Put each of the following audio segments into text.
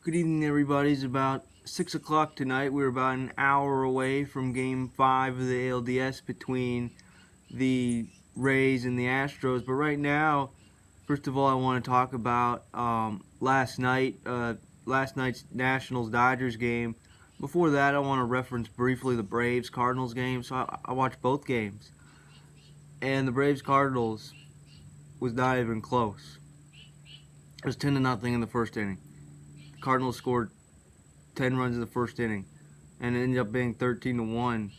Good evening, everybody. It's about 6 o'clock tonight. We're about an hour away from Game 5 of the ALDS between the Rays and the Astros. But right now, first of all, I want to talk about last night's Nationals-Dodgers game. Before that, I want to reference briefly the Braves-Cardinals game. So I watched both games. And the Braves-Cardinals was not even close. It was 10-0 in the first inning. The Cardinals scored 10 runs in the first inning, and it ended up being 13-1.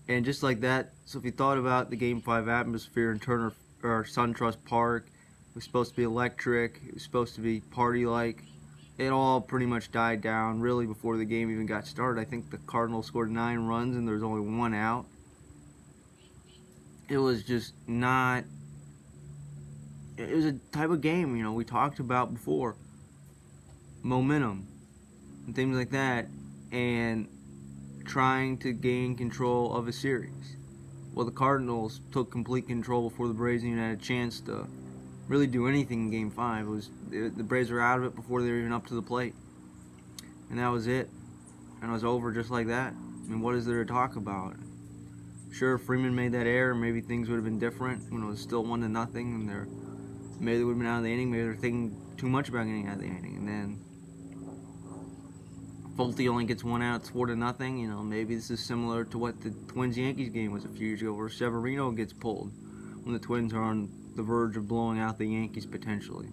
And just like that, so if you thought about the Game 5 atmosphere in Turner or SunTrust Park, it was supposed to be electric, it was supposed to be party-like. It all pretty much died down really before the game even got started. I think the Cardinals scored 9 runs and there was only 1 out. It was just not. It was a type of game, we talked about before. Momentum and things like that, and trying to gain control of a series. Well, the Cardinals took complete control before the Braves even had a chance to really do anything in Game 5. The Braves were out of it before they were even up to the plate. And that was it. And it was over just like that. I mean, what is there to talk about? Sure, Freeman made that error. Maybe things would have been different when it was still 1-0, and maybe they would have been out of the inning. Maybe they're thinking too much about getting out of the inning. And then Fulte only gets 1 out, it's 4-0. Maybe this is similar to what the Twins-Yankees game was a few years ago, where Severino gets pulled when the Twins are on the verge of blowing out the Yankees potentially.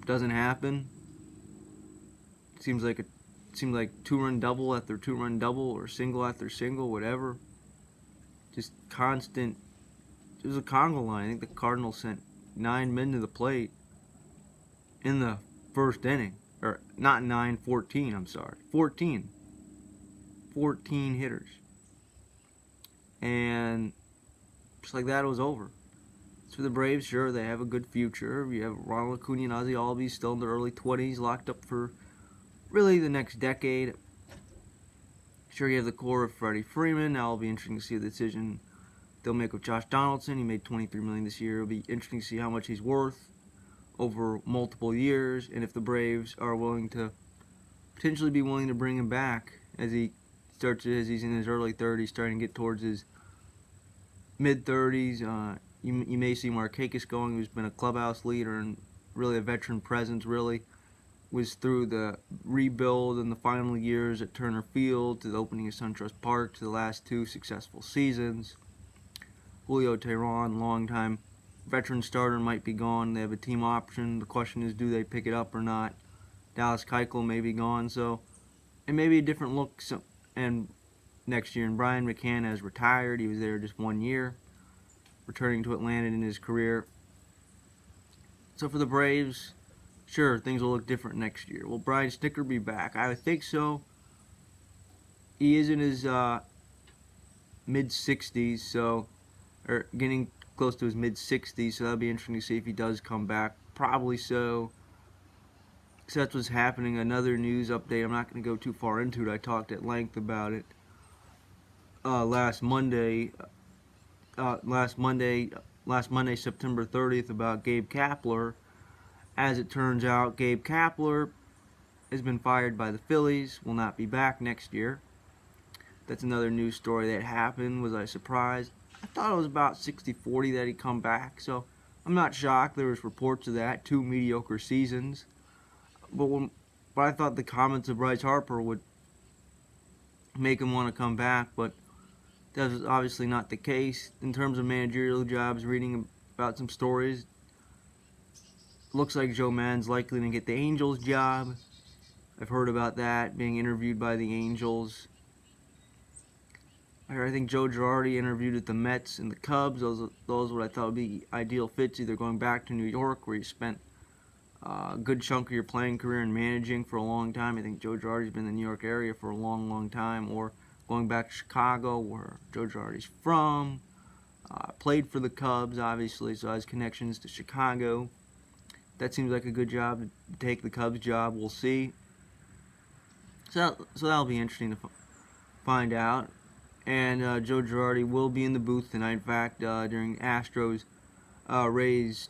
Doesn't happen. Seems like 2-run double after 2-run double, or single after single, whatever. Just constant. It was a Congo line. I think the Cardinals sent 9 men to the plate in the first inning. Or not 9, 14, I'm sorry. 14. 14 hitters. And just like that, it was over. So for the Braves, sure, they have a good future. You have Ronald Acuna and Ozzie Albies still in their early 20s, locked up for really the next decade. Sure, you have the core of Freddie Freeman. Now it'll be interesting to see the decision they'll make with Josh Donaldson. He made $23 million this year. It'll be interesting to see how much he's worth over multiple years, and if the Braves are willing to potentially be willing to bring him back as he's in his early 30s, starting to get towards his mid 30s. You may see Markakis going, who's been a clubhouse leader and really a veteran presence. Really was through the rebuild in the final years at Turner Field, to the opening of SunTrust Park, to the last 2 successful seasons. Julio Teheran, longtime veteran starter, might be gone. They have a team option. The question is, do they pick it up or not? Dallas Keuchel may be gone, so it may be a different look. And next year, and Brian McCann has retired. He was there just 1 year, returning to Atlanta in his career. So for the Braves, sure, things will look different next year. Will Brian Snitker be back? I would think so. He is in his mid-60s, or getting close to his mid-60s, so that'll be interesting to see if he does come back. Probably so. So that's what's happening. Another news update. I'm not going to go too far into it. I talked at length about it last Monday, September 30th, about Gabe Kapler. As it turns out, Gabe Kapler has been fired by the Phillies, will not be back next year. That's another news story that happened. Was I surprised? I thought it was about 60-40 that he'd come back, so I'm not shocked. There was reports of that, 2 mediocre seasons. But I thought the comments of Bryce Harper would make him want to come back, but that was obviously not the case. In terms of managerial jobs, reading about some stories, looks like Joe Maddon's likely to get the Angels job. I've heard about that, being interviewed by the Angels. I think Joe Girardi interviewed at the Mets and the Cubs. Those what I thought would be ideal fits, either going back to New York, where you spent a good chunk of your playing career and managing for a long time. I think Joe Girardi's been in the New York area for a long, long time, or going back to Chicago, where Joe Girardi's from. Played for the Cubs, obviously, so has connections to Chicago. That seems like a good job to take the Cubs job. We'll see. So that'll be interesting to find out. And Joe Girardi will be in the booth tonight. In fact, during Astros Rays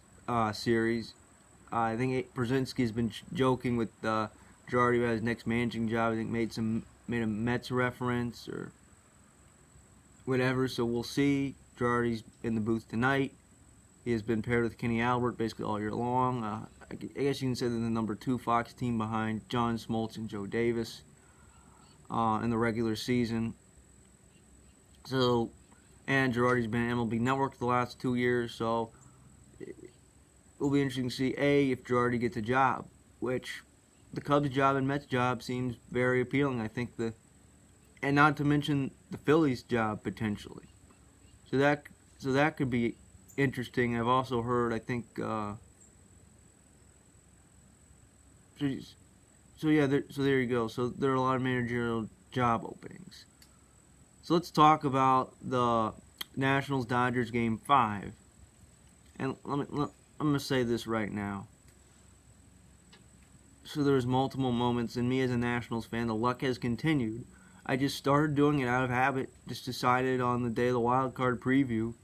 series, I think Brzezinski's been joking with Girardi about his next managing job. I think made a Mets reference or whatever. So we'll see. Girardi's in the booth tonight. He has been paired with Kenny Albert basically all year long. I guess you can say they're the number 2 Fox team behind John Smoltz and Joe Davis in the regular season. So, and Girardi's been at MLB Network the last 2 years, so it will be interesting to see if Girardi gets a job, which the Cubs job and Mets job seems very appealing. I think and not to mention the Phillies job potentially. So that could be interesting. I've also heard, I think, so there you go. So there are a lot of managerial job openings. So let's talk about the Nationals-Dodgers Game 5. And I'm going to say this right now. So there's multiple moments, and me as a Nationals fan, the luck has continued. I just started doing it out of habit. Just decided on the day of the wild card preview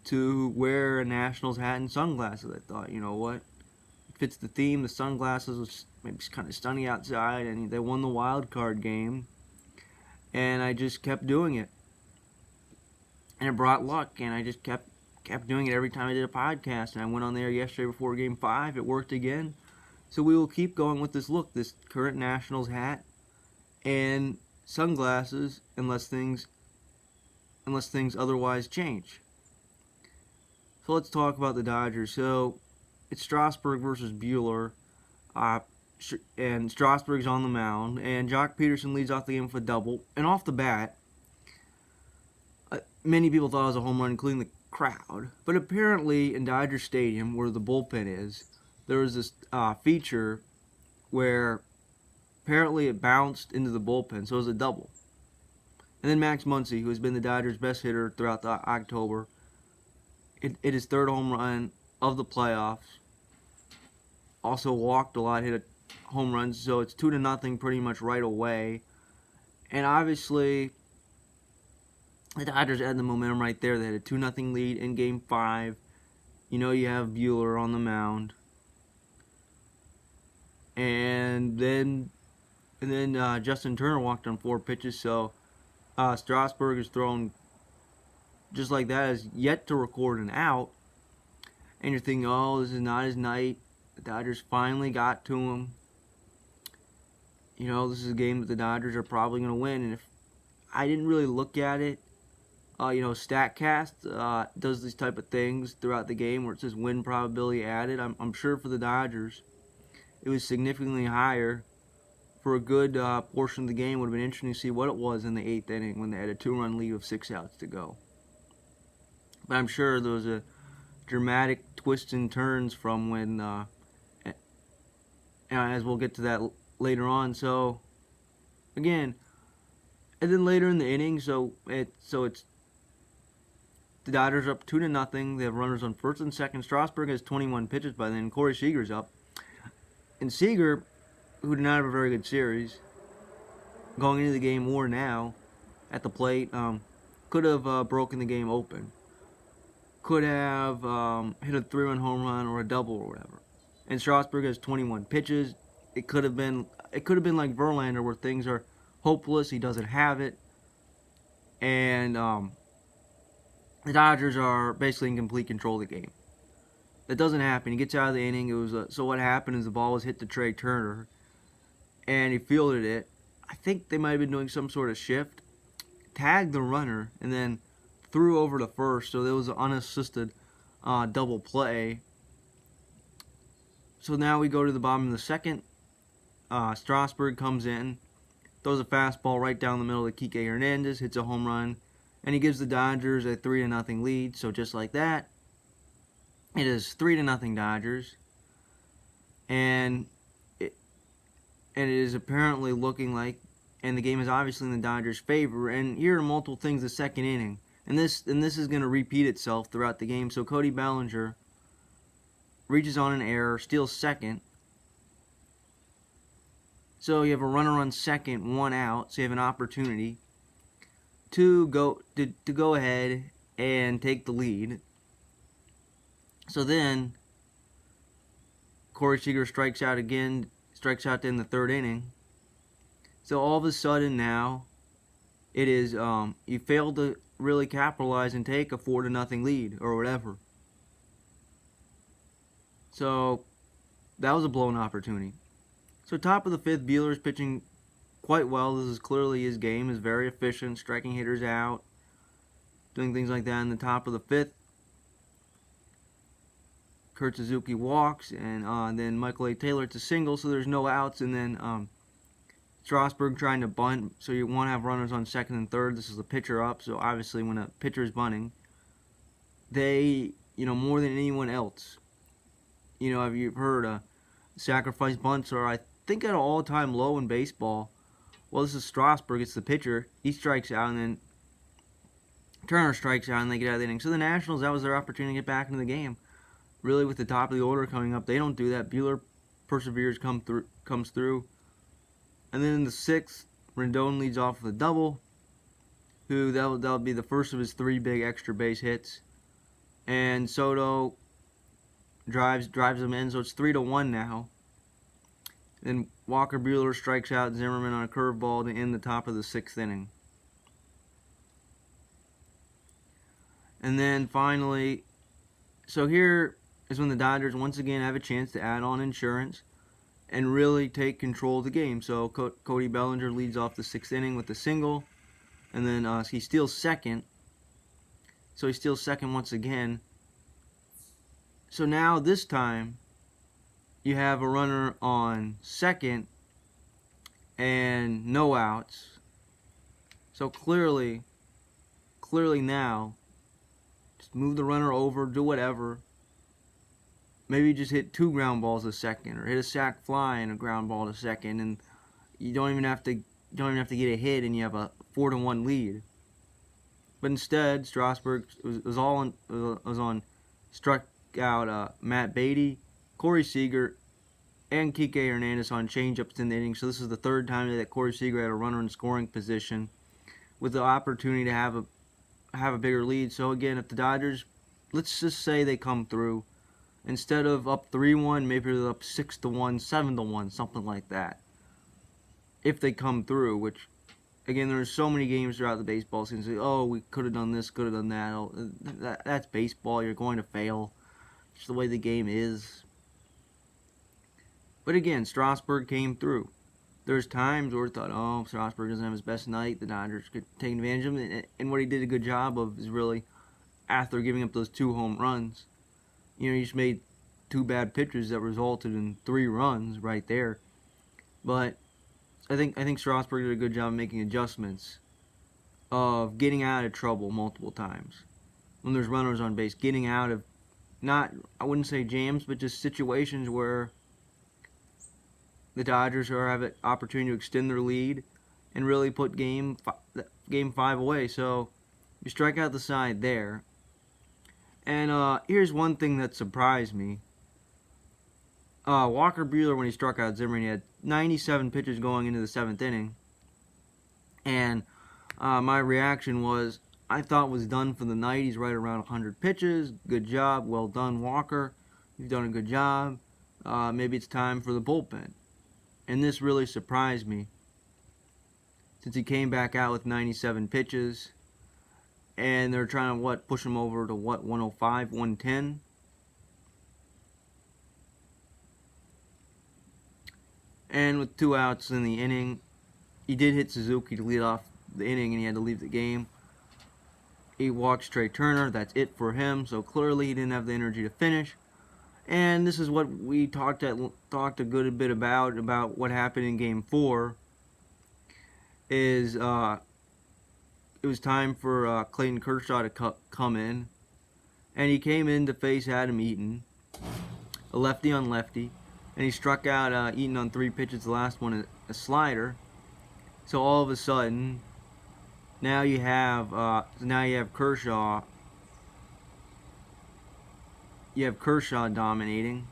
to wear a Nationals hat and sunglasses. I thought, you know what? It fits the theme. The sunglasses was maybe kind of sunny outside, and they won the wild card game. And I just kept doing it. And it brought luck, and I just kept doing it every time I did a podcast. And I went on there yesterday before Game 5. It worked again. So we will keep going with this look, this current Nationals hat and sunglasses, unless things otherwise change. So let's talk about the Dodgers. So it's Strasburg versus Buehler, and Strasburg's on the mound, and Jock Peterson leads off the game with a double. And off the bat, many people thought it was a home run, including the crowd. But apparently in Dodger Stadium, where the bullpen is, there was this feature where apparently it bounced into the bullpen, so it was a double. And then Max Muncy, who has been the Dodgers' best hitter throughout the October, it his third home run of the playoffs. Also walked a lot, hit a home run, so it's 2-0 pretty much right away. And obviously, the Dodgers had the momentum right there. They had a 2-0 lead in Game 5. You know you have Buehler on the mound. And then Justin Turner walked on 4 pitches, so Strasburg is thrown just like that, has yet to record an out. And you're thinking, oh, this is not his night. The Dodgers finally got to him. You know, this is a game that the Dodgers are probably going to win. And if I didn't really look at it, StatCast does these type of things throughout the game where it says win probability added. I'm sure for the Dodgers, it was significantly higher. For a good portion of the game, it would have been interesting to see what it was in the 8th inning when they had a 2-run lead with 6 outs to go. But I'm sure there was a dramatic twists and turns from when, as we'll get to that later on. So, again, and then later in the inning, so it's the Dodgers up 2-0. They have runners on first and second. Strasburg has 21 pitches by then. Corey Seager's up, and Seager, who did not have a very good series going into the game or now at the plate, could have broken the game open. Could have hit a 3-run home run or a double or whatever. And Strasburg has 21 pitches. It could have been like Verlander, where things are hopeless. He doesn't have it, and the Dodgers are basically in complete control of the game. That doesn't happen. He gets out of the inning. It was so what happened is the ball was hit to Trey Turner, and he fielded it. I think they might have been doing some sort of shift, tagged the runner, and then threw over to first. So there was an unassisted double play. So now we go to the bottom of the second. Strasburg comes in, throws a fastball right down the middle to Kike Hernandez, hits a home run, and he gives the Dodgers a 3-0 lead. So just like that, it is 3-0 Dodgers, and it is apparently looking like, and the game is obviously in the Dodgers' favor. And here are multiple things the second inning, and this is going to repeat itself throughout the game. So Cody Bellinger reaches on an error, steals second. So you have a runner on second, 1 out. So you have an opportunity to go ahead and take the lead. So then Corey Seager strikes out again. strikes out in the third inning. So all of a sudden now, it is you failed to really capitalize and take a 4-0 lead or whatever. So that was a blown opportunity. So top of the fifth, Buehler's pitching quite well. This is clearly his game. Is very efficient, striking hitters out, doing things like that. In the top of the fifth, Kurt Suzuki walks, and then Michael A. Taylor, it's a single, so there's no outs, and then Strasburg trying to bunt, so you want to have runners on second and third. This is the pitcher up, so obviously when a pitcher is bunting, they, more than anyone else, have you heard sacrifice bunts are, I think, at an all-time low in baseball. Well, this is Strasburg, it's the pitcher. He strikes out, and then Turner strikes out, and they get out of the inning. So the Nationals, that was their opportunity to get back into the game. Really, with the top of the order coming up, they don't do that. Buehler perseveres, comes through. And then in the sixth, Rendon leads off with a double. That'll be the first of his 3 big extra base hits. And Soto drives him in, so it's 3-1 now. Then Walker Buehler strikes out Zimmerman on a curveball to end the top of the 6th inning. And then finally, so here is when the Dodgers once again have a chance to add on insurance and really take control of the game. So Cody Bellinger leads off the 6th inning with a single, and then he steals second. So he steals second once again. So now this time you have a runner on second and no outs. So clearly now, just move the runner over, do whatever. Maybe just hit 2 ground balls to second, or hit a sac fly and a ground ball to second, and you don't even have to get a hit, and you have a 4-1 lead. But instead, Strasburg struck out Matt Beatty, Corey Seager, and Kike Hernandez on changeups in the inning. So this is the 3rd time that Corey Seager had a runner in scoring position, with the opportunity to have a bigger lead. So again, if the Dodgers, let's just say they come through, instead of up 3-1, maybe they're up 6-1, 7-1, something like that. If they come through, which, again, there's so many games throughout the baseball season. Say, oh, we could have done this, could have done that. Oh, that's baseball. You're going to fail. It's the way the game is. But again, Strasburg came through. There's times where I thought, oh, Strasburg doesn't have his best night. The Dodgers could take advantage of him. And what he did a good job of is really, after giving up those 2 home runs, he just made 2 bad pitches that resulted in 3 runs right there. But I think Strasburg did a good job of making adjustments, of getting out of trouble multiple times when there's runners on base, getting out of, not, I wouldn't say jams, but just situations where the Dodgers have an opportunity to extend their lead and really put game 5 away. So you strike out the side there. And here's one thing that surprised me. Walker Buehler, when he struck out Zimmerman, he had 97 pitches going into the 7th inning. And my reaction was, I thought was done for the night. He's right around 100 pitches. Good job. Well done, Walker. You've done a good job. Maybe it's time for the bullpen. And this really surprised me, since he came back out with 97 pitches. And they're trying to, push him over to 105, 110? And with 2 outs in the inning, he did hit Suzuki to lead off the inning, and he had to leave the game. He walks Trey Turner. That's it for him. So clearly he didn't have the energy to finish. And this is what we talked a good bit about what happened in Game 4. Is it was time for Clayton Kershaw to come in, and he came in to face Adam Eaton, a lefty on lefty, and he struck out Eaton on 3 pitches. The last one a slider. So all of a sudden, now you have Kershaw. You have Kershaw dominating,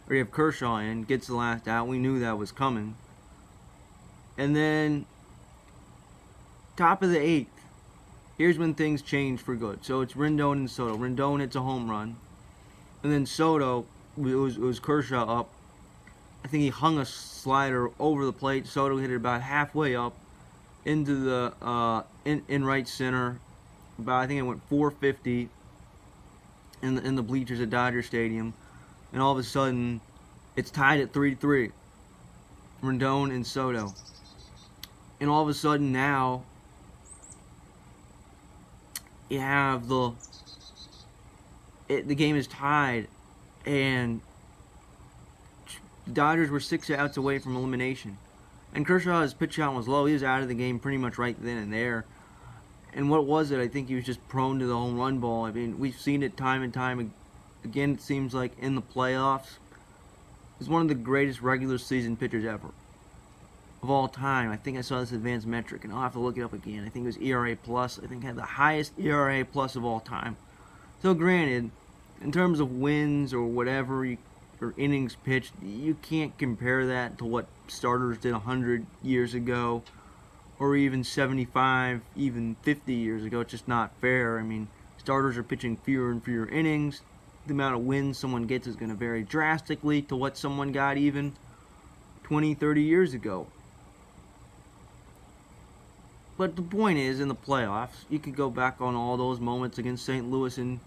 or you have Kershaw in, gets the last out. We knew that was coming. And then top of the 8th, here's when things change for good. So it's Rendon and Soto. Rendon hits a home run, and then Soto, it was Kershaw up. I think he hung a slider over the plate. Soto hit it about halfway up into the in right center. About, I think it went 450 in the bleachers at Dodger Stadium, and all of a sudden, it's tied at 3-3. Rendon and Soto, and all of a sudden now you have the game is tied, and the Dodgers were 6 outs away from elimination. And Kershaw's pitch count was low. He was out of the game pretty much right then and there. And what was it? I think he was just prone to the home run ball. I mean, we've seen it time and time again. It seems like in the playoffs, he's one of the greatest regular season pitchers ever of all time. I think I saw this advanced metric, and I'll have to look it up again. I think it was ERA plus. I think had the highest ERA plus of all time. So granted, in terms of wins or whatever, or innings pitched, you can't compare that to what starters did 100 years ago, or even 75, even 50 years ago. It's just not fair. I mean, starters are pitching fewer and fewer innings. The amount of wins someone gets is going to vary drastically to what someone got even 20, 30 years ago. But the point is, in the playoffs, you could go back on all those moments against St. Louis in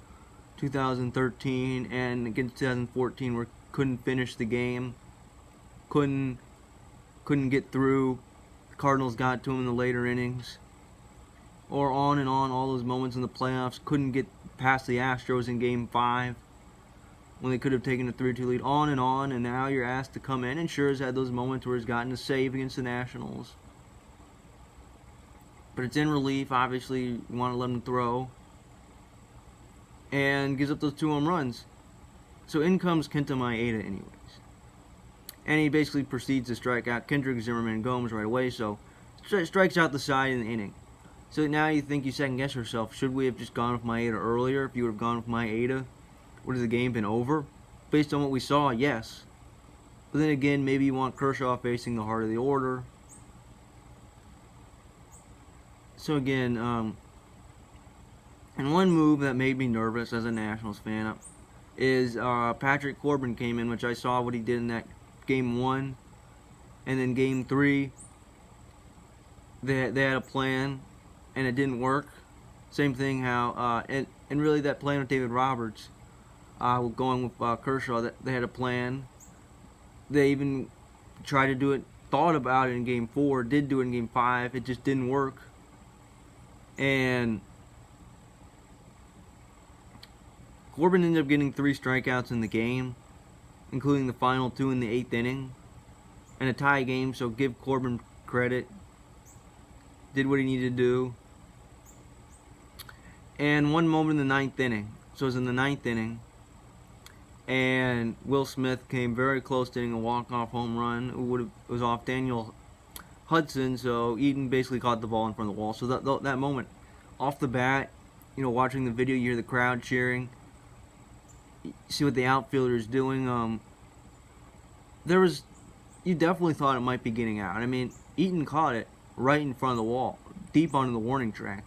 2013 and against 2014 where couldn't finish the game, couldn't get through. The Cardinals got to him in the later innings, or on and on. All those moments in the playoffs, couldn't get past the Astros in Game 5 when they could have taken a 3-2 lead. On, and now you're asked to come in. And Scherz had those moments where he's gotten a save against the Nationals, but it's in relief. Obviously, you want to let him throw, and gives up those 2 home runs. So in comes Kenta Maeda anyways. And he basically proceeds to strike out Kendrick, Zimmerman, and Gomes right away. So strikes out the side in the inning. So now you think, you second guess yourself, should we have just gone with Maeda earlier? If you would have gone with Maeda, would have the game been over? Based on what we saw, yes. But then again, maybe you want Kershaw facing the heart of the order. So again, and one move that made me nervous as a Nationals fan is Patrick Corbin came in, which I saw what he did in that Game 1. And then Game 3, they had a plan, and it didn't work. Same thing how, and really that plan with David Roberts, going with Kershaw, that they had a plan. They even tried to do it, thought about it in Game 4, did do it in Game 5, it just didn't work. And Corbin ended up getting 3 strikeouts in the game, including the final 2 in the 8th inning, and a tie game, so give Corbin credit. Did what he needed to do. And one moment in the 9th inning, so it was in the 9th inning, and Will Smith came very close to hitting a walk-off home run. It was off Daniel Hudson, so Eaton basically caught the ball in front of the wall. So that moment, off the bat, watching the video, you hear the crowd cheering. You see what the outfielder is doing. You definitely thought it might be getting out. I mean, Eaton caught it right in front of the wall, deep onto the warning track.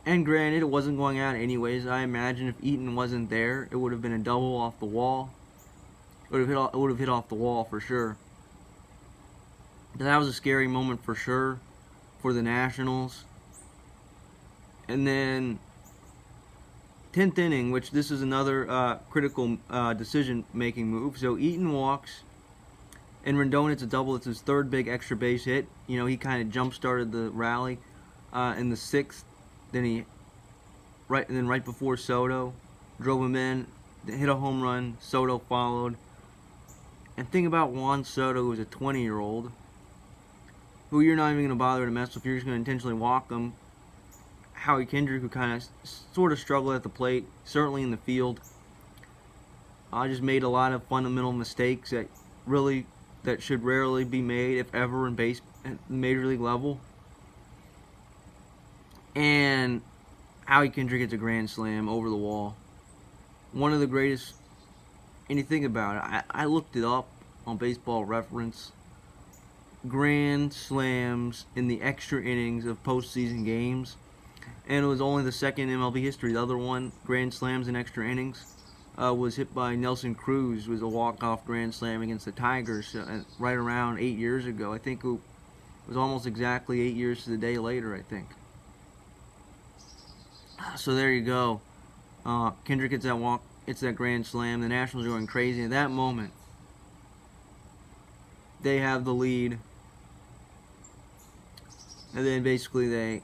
And granted, it wasn't going out anyways. I imagine if Eaton wasn't there, it would have been a double off the wall. It would have hit off the wall for sure. But that was a scary moment for sure for the Nationals. And then 10th inning, which this is another critical decision-making move. So Eaton walks, and Rendon hits a double. It's his 3rd big extra base hit. He kind of jump-started the rally in the 6th. Then right before Soto drove him in, hit a home run. Soto followed. And think about Juan Soto, who's a 20-year-old, who you're not even going to bother to mess with. You're just going to intentionally walk him. Howie Kendrick, who kind of sort of struggled at the plate, certainly in the field, just made a lot of fundamental mistakes that should rarely be made, if ever, at the major league level. And Howie Kendrick hits a grand slam over the wall. One of the greatest. And you think about it, I looked it up on Baseball Reference. Grand slams in the extra innings of postseason games. And it was only the 2nd in MLB history. The other one, grand slams in extra innings, was hit by Nelson Cruz. It was a walk-off grand slam against the Tigers right around 8 years ago. I think it was almost exactly 8 years to the day later, I think. So there you go. Kendrick hits that walk. It's that grand slam. The Nationals are going crazy. At that moment, they have the lead. And then basically the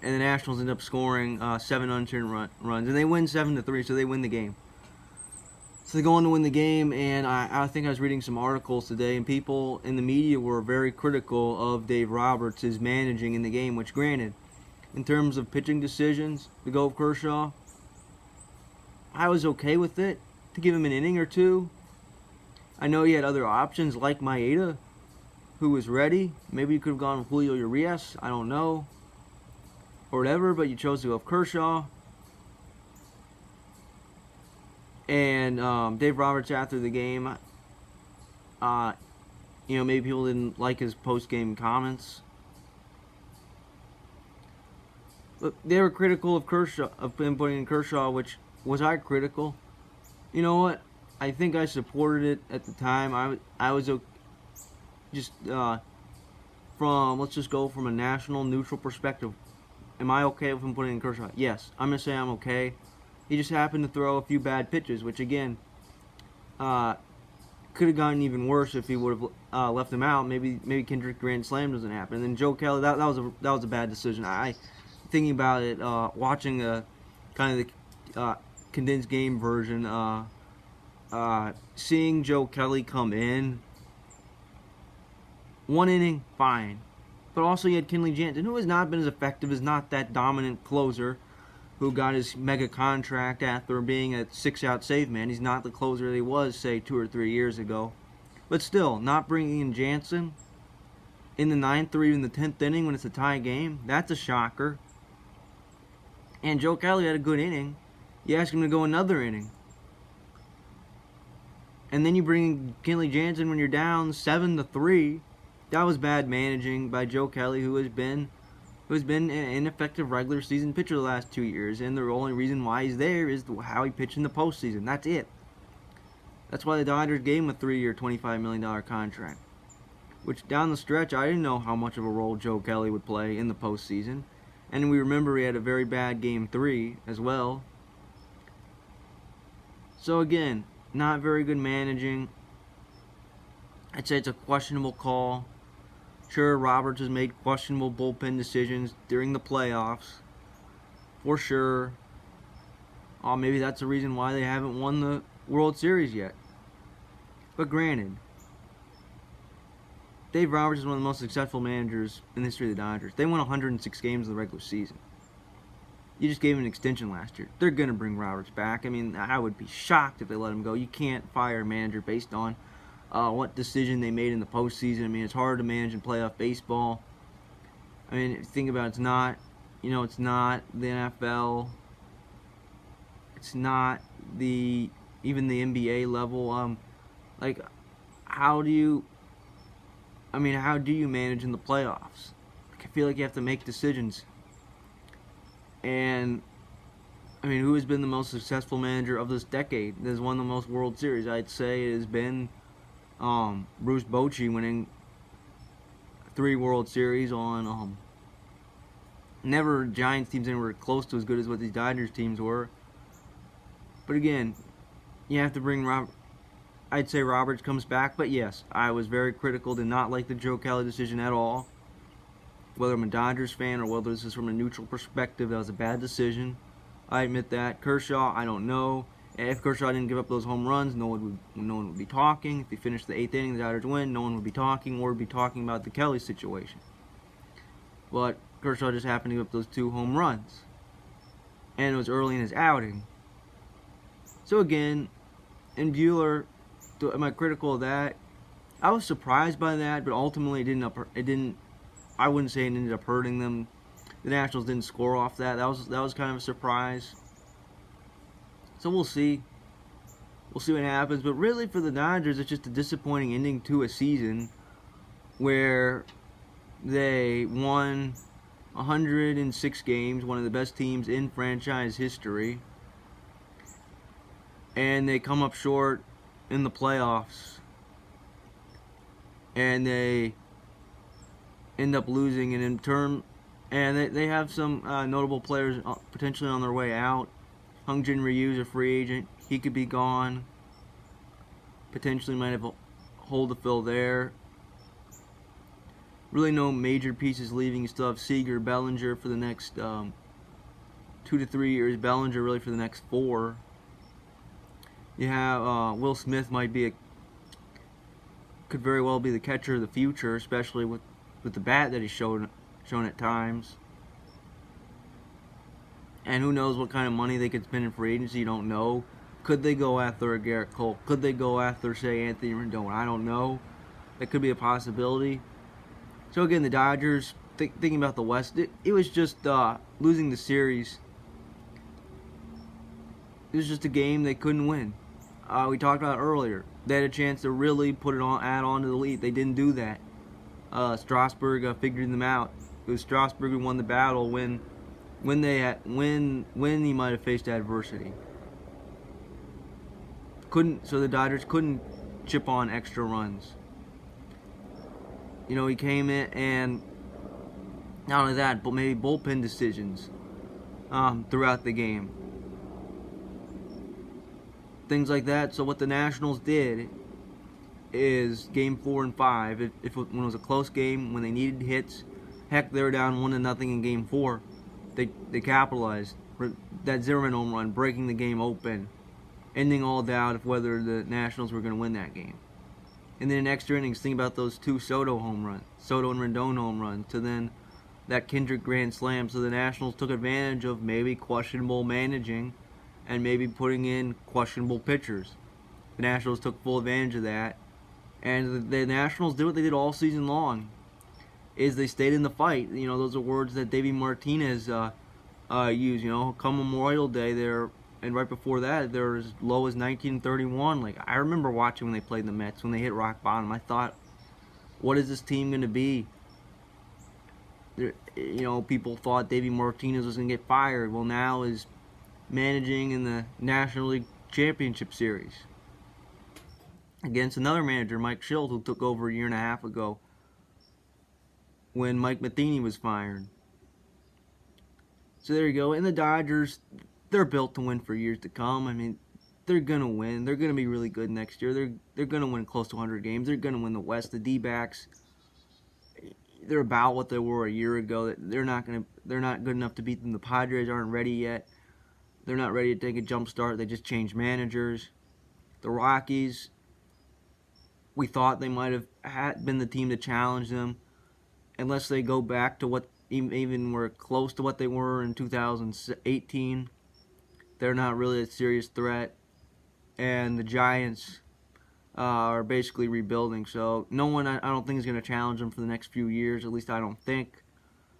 Nationals end up scoring 7 unturned runs. And they win 7-3, so they win the game. So they go on to win the game, and I think I was reading some articles today, and people in the media were very critical of Dave Roberts' managing in the game, which granted, in terms of pitching decisions, to go with Kershaw, I was okay with it, to give him an inning or two. I know he had other options like Maeda, who was ready. Maybe you could have gone with Julio Urias, I don't know, or whatever, but you chose to go with Kershaw. And Dave Roberts, after the game, maybe people didn't like his post-game comments. But they were critical of Kershaw, of him putting in Kershaw, which was I critical? You know what? I think I supported it at the time. I was just let's just go from a national neutral perspective. Am I okay with him putting in Kershaw? Yes, I'm gonna say I'm okay. He just happened to throw a few bad pitches, which again, could have gotten even worse if he would have left him out. Maybe Kendrick grand slam doesn't happen. And then Joe Kelly, that was a bad decision. Thinking about it, watching the kind of the condensed game version, seeing Joe Kelly come in, 1 inning, fine. But also you had Kenley Jansen, who has not been as effective, is not that dominant closer, who got his mega contract after being a 6-out save man. He's not the closer that he was, say, 2 or 3 years ago. But still, not bringing in Jansen in the 9th or even the 10th inning when it's a tie game, that's a shocker. And Joe Kelly had a good inning. You ask him to go another inning. And then you bring in Kenley Jansen when you're down 7-3. That was bad managing by Joe Kelly, who has been an ineffective regular season pitcher the last 2 years, and the only reason why he's there is how he pitched in the postseason. That's it. That's why the Dodgers gave him a 3-year, $25 million contract. Which, down the stretch, I didn't know how much of a role Joe Kelly would play in the postseason. And we remember he had a very bad Game 3 as well. So again, not very good managing. I'd say it's a questionable call. Sure, Roberts has made questionable bullpen decisions during the playoffs. For sure. Maybe that's the reason why they haven't won the World Series yet. But granted, Dave Roberts is one of the most successful managers in the history of the Dodgers. They won 106 games in the regular season. You just gave him an extension last year. They're going to bring Roberts back. I mean, I would be shocked if they let him go. You can't fire a manager based on what decision they made in the postseason. I mean, it's hard to manage in playoff baseball. I mean, if you think about it, it's not the NFL. It's not even the NBA level. How do you manage in the playoffs? I feel like you have to make decisions. And I mean, who has been the most successful manager of this decade? That has won the most World Series? I'd say it has been Bruce Bochy, winning 3 World Series on never Giants teams anywhere close to as good as what these Dodgers teams were. But again, you have to bring I'd say Roberts comes back, but yes, I was very critical, did not like the Joe Kelly decision at all. Whether I'm a Dodgers fan or whether this is from a neutral perspective, that was a bad decision. I admit that. Kershaw, I don't know. If Kershaw didn't give up those home runs, no one would be talking. If he finished the 8th inning, the Dodgers win, no one would be talking, or would be talking about the Kelly situation. But Kershaw just happened to give up those 2 home runs. And it was early in his outing. So again, in Buehler, am I critical of that? I was surprised by that, but ultimately I wouldn't say it ended up hurting them. The Nationals didn't score off that. That was kind of a surprise. So we'll see. We'll see what happens. But really, for the Dodgers, it's just a disappointing ending to a season where they won 106 games, one of the best teams in franchise history. and they come up short in the playoffs, and they end up losing, and in turn, and they have some notable players potentially on their way out. Hung Jin Ryu is a free agent. He could be gone. Potentially might have a hole to fill there. Really no major pieces leaving. You still have Seager, Bellinger for the next 2 to 3 years. Bellinger really for the next 4. You have Will Smith could very well be the catcher of the future, especially with the bat that he's shown at times. And who knows what kind of money they could spend in free agency? You don't know. Could they go after a Garrett Cole? Could they go after, say, Anthony Rendon? I don't know. That could be a possibility. So again, the Dodgers, thinking about the West, it was just losing the series. It was just a game they couldn't win. We talked about it earlier. They had a chance to really add on to the lead. They didn't do that. Strasburg figured them out. It was Strasburg who won the battle when he might have faced adversity. So the Dodgers couldn't chip on extra runs. You know, he came in, and not only that, but maybe bullpen decisions throughout the game. Things like that. So what the Nationals did is game 4 and 5. When it was a close game, when they needed hits, heck, they were down 1-0 in game 4. They capitalized for that Zimmerman home run, breaking the game open, ending all doubt of whether the Nationals were going to win that game. And then in extra innings, think about those 2 Soto and Rendon home runs, to then that Kendrick grand slam. So the Nationals took advantage of maybe questionable managing and maybe putting in questionable pitchers. The Nationals took full advantage of that. And the Nationals did what they did all season long, is they stayed in the fight. You know, those are words that Davey Martinez used. You know, come Memorial Day, and right before that, they're as low as 19-31. Like, I remember watching when they played the Mets, when they hit rock bottom. I thought, what is this team going to be? You know, people thought Davey Martinez was going to get fired. Well, now is managing in the National League Championship Series against another manager, Mike Schilt, who took over a year and a half ago when Mike Matheny was fired. So there you go. And the Dodgers, they're built to win for years to come. I mean, they're going to win. They're going to be really good next year. They're going to win close to 100 games. They're going to win the West. The D-backs, they're about what they were a year ago. They're not good enough to beat them. The Padres aren't ready yet. They're not ready to take a jump start. They just changed managers. The Rockies, we thought they might have been the team to challenge them, unless they go back to what even were close to what they were in 2018. They're not really a serious threat. And the Giants are basically rebuilding. So no one, I don't think, is going to challenge them for the next few years. At least I don't think.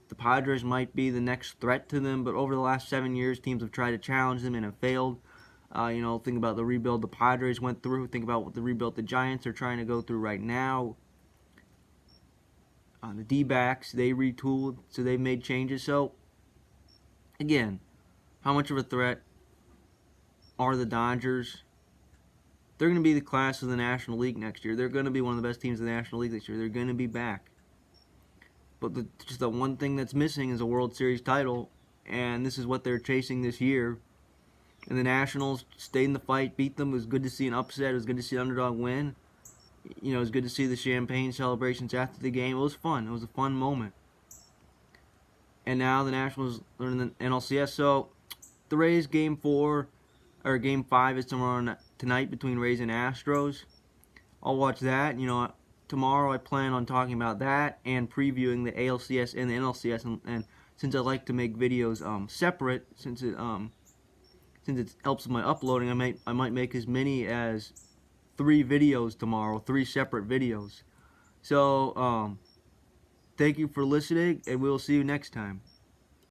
The Padres might be the next threat to them, but over the last 7 years, teams have tried to challenge them and have failed. You know, think about the rebuild the Padres went through. Think about what the rebuild the Giants are trying to go through right now. The D-backs, they retooled, so they've made changes. So, again, how much of a threat are the Dodgers? They're going to be the class of the National League next year. They're going to be one of the best teams in the National League this year. They're going to be back. But just the one thing that's missing is a World Series title, and this is what they're chasing this year. And the Nationals stayed in the fight, beat them. It was good to see an upset. It was good to see an underdog win. You know, it was good to see the champagne celebrations after the game. It was fun. It was a fun moment. And now the Nationals are in the NLCS. So the Rays game 5 is tonight between Rays and Astros. I'll watch that. You know, tomorrow I plan on talking about that and previewing the ALCS and the NLCS. And since I like to make videos separate, since it helps with my uploading, I might make as many as 3 videos tomorrow, 3 separate videos. So thank you for listening, and we'll see you next time.